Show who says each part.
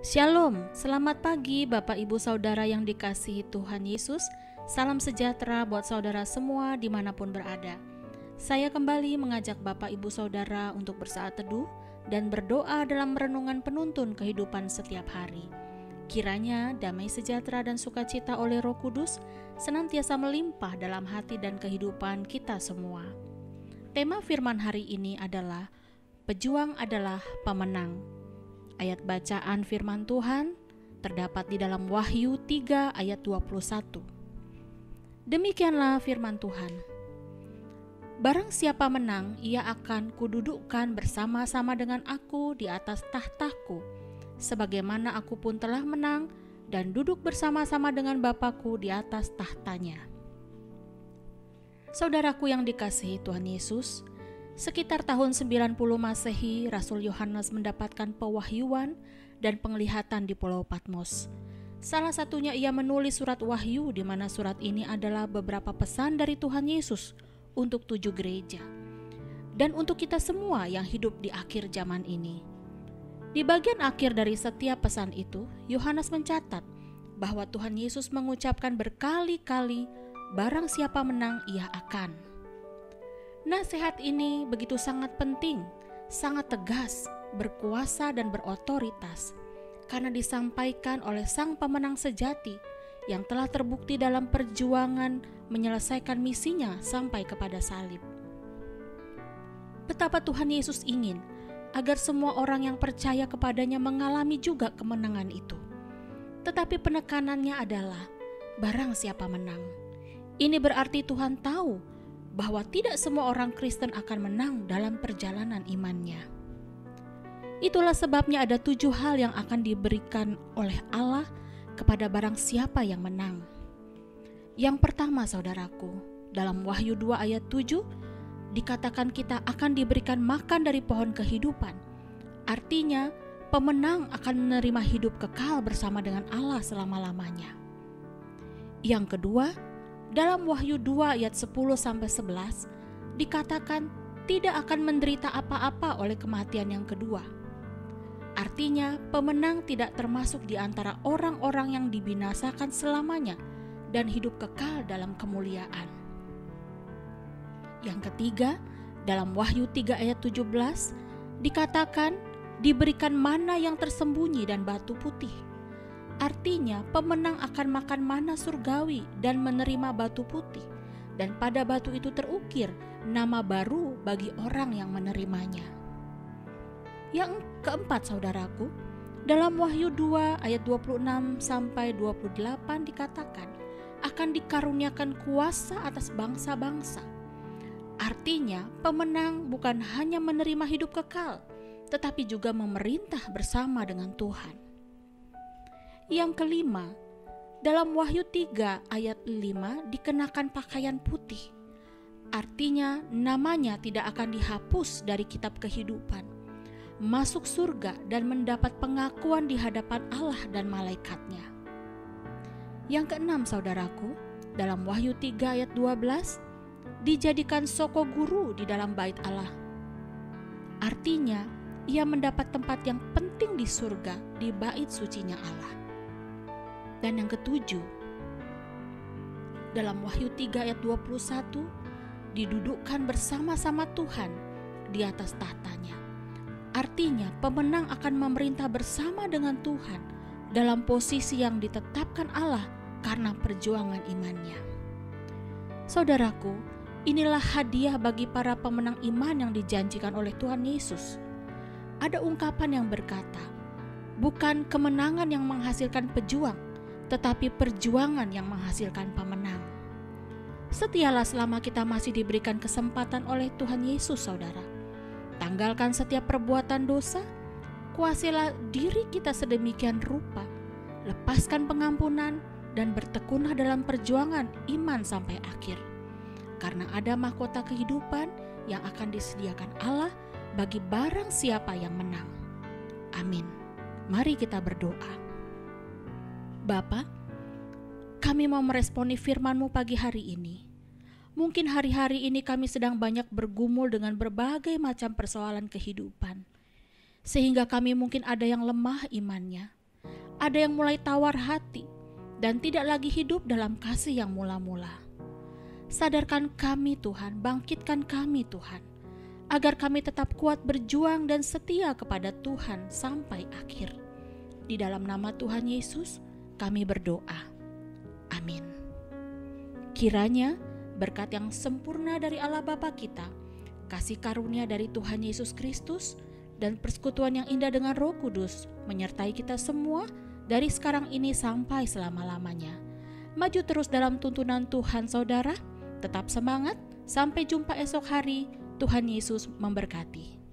Speaker 1: Shalom, selamat pagi Bapak Ibu Saudara yang dikasihi Tuhan Yesus. Salam sejahtera buat saudara semua dimanapun berada. Saya kembali mengajak Bapak Ibu Saudara untuk bersaat teduh dan berdoa dalam renungan penuntun kehidupan setiap hari. Kiranya damai sejahtera dan sukacita oleh Roh Kudus senantiasa melimpah dalam hati dan kehidupan kita semua. Tema firman hari ini adalah pejuang adalah pemenang. Ayat bacaan firman Tuhan terdapat di dalam Wahyu 3 ayat 21. Demikianlah firman Tuhan. Barang siapa menang, ia akan kududukkan bersama-sama dengan aku di atas tahtaku, sebagaimana aku pun telah menang dan duduk bersama-sama dengan Bapa-Ku di atas tahtanya. Saudaraku yang dikasihi Tuhan Yesus, sekitar tahun 90 Masehi, Rasul Yohanes mendapatkan pewahyuan dan penglihatan di Pulau Patmos. Salah satunya ia menulis surat Wahyu, di mana surat ini adalah beberapa pesan dari Tuhan Yesus untuk 7 gereja dan untuk kita semua yang hidup di akhir zaman ini. Di bagian akhir dari setiap pesan itu, Yohanes mencatat bahwa Tuhan Yesus mengucapkan berkali-kali, barang siapa menang ia akan. Nasihat ini begitu sangat penting, sangat tegas, berkuasa dan berotoritas, karena disampaikan oleh Sang Pemenang sejati yang telah terbukti dalam perjuangan menyelesaikan misinya sampai kepada salib. Betapa Tuhan Yesus ingin agar semua orang yang percaya kepadanya mengalami juga kemenangan itu. Tetapi penekanannya adalah barang siapa menang. Ini berarti Tuhan tahu bahwa tidak semua orang Kristen akan menang dalam perjalanan imannya. Itulah sebabnya ada 7 hal yang akan diberikan oleh Allah kepada barang siapa yang menang. Yang pertama, saudaraku, dalam Wahyu 2 ayat 7 dikatakan kita akan diberikan makan dari pohon kehidupan. Artinya, pemenang akan menerima hidup kekal bersama dengan Allah selama-lamanya. Yang kedua, dalam Wahyu 2 ayat 10-11 dikatakan tidak akan menderita apa-apa oleh kematian yang kedua. Artinya pemenang tidak termasuk di antara orang-orang yang dibinasakan selamanya dan hidup kekal dalam kemuliaan. Yang ketiga, dalam Wahyu 3 ayat 17 dikatakan diberikan mana yang tersembunyi dan batu putih. Artinya pemenang akan makan mana surgawi dan menerima batu putih, dan pada batu itu terukir nama baru bagi orang yang menerimanya. Yang keempat, saudaraku, dalam Wahyu 2 ayat 26-28 dikatakan akan dikaruniakan kuasa atas bangsa-bangsa. Artinya pemenang bukan hanya menerima hidup kekal, tetapi juga memerintah bersama dengan Tuhan. Yang kelima, dalam Wahyu 3 ayat 5 dikenakan pakaian putih. Artinya namanya tidak akan dihapus dari kitab kehidupan, masuk surga dan mendapat pengakuan di hadapan Allah dan malaikatnya. Yang keenam, saudaraku, dalam Wahyu 3 ayat 12 dijadikan soko guru di dalam bait Allah. Artinya ia mendapat tempat yang penting di surga, di bait sucinya Allah. Dan yang ketujuh, dalam Wahyu 3 ayat 21 didudukkan bersama-sama Tuhan di atas tahtanya. Artinya pemenang akan memerintah bersama dengan Tuhan dalam posisi yang ditetapkan Allah karena perjuangan imannya. Saudaraku, inilah hadiah bagi para pemenang iman yang dijanjikan oleh Tuhan Yesus. Ada ungkapan yang berkata, bukan kemenangan yang menghasilkan pejuang, tetapi perjuangan yang menghasilkan pemenang. Setialah selama kita masih diberikan kesempatan oleh Tuhan Yesus, saudara. Tanggalkan setiap perbuatan dosa, kuasailah diri kita sedemikian rupa, lepaskan pengampunan, dan bertekunlah dalam perjuangan iman sampai akhir. Karena ada mahkota kehidupan yang akan disediakan Allah bagi barang siapa yang menang. Amin. Mari kita berdoa. Bapa, kami mau meresponi firman-Mu pagi hari ini. Mungkin hari-hari ini kami sedang banyak bergumul dengan berbagai macam persoalan kehidupan. sehingga kami mungkin ada yang lemah imannya. ada yang mulai tawar hati dan tidak lagi hidup dalam kasih yang mula-mula. Sadarkan kami Tuhan, bangkitkan kami Tuhan, agar kami tetap kuat berjuang dan setia kepada Tuhan sampai akhir. Di dalam nama Tuhan Yesus kami berdoa. Amin. Kiranya berkat yang sempurna dari Allah Bapa kita, kasih karunia dari Tuhan Yesus Kristus, dan persekutuan yang indah dengan Roh Kudus menyertai kita semua dari sekarang ini sampai selama-lamanya. Maju terus dalam tuntunan Tuhan saudara, tetap semangat, sampai jumpa esok hari. Tuhan Yesus memberkati.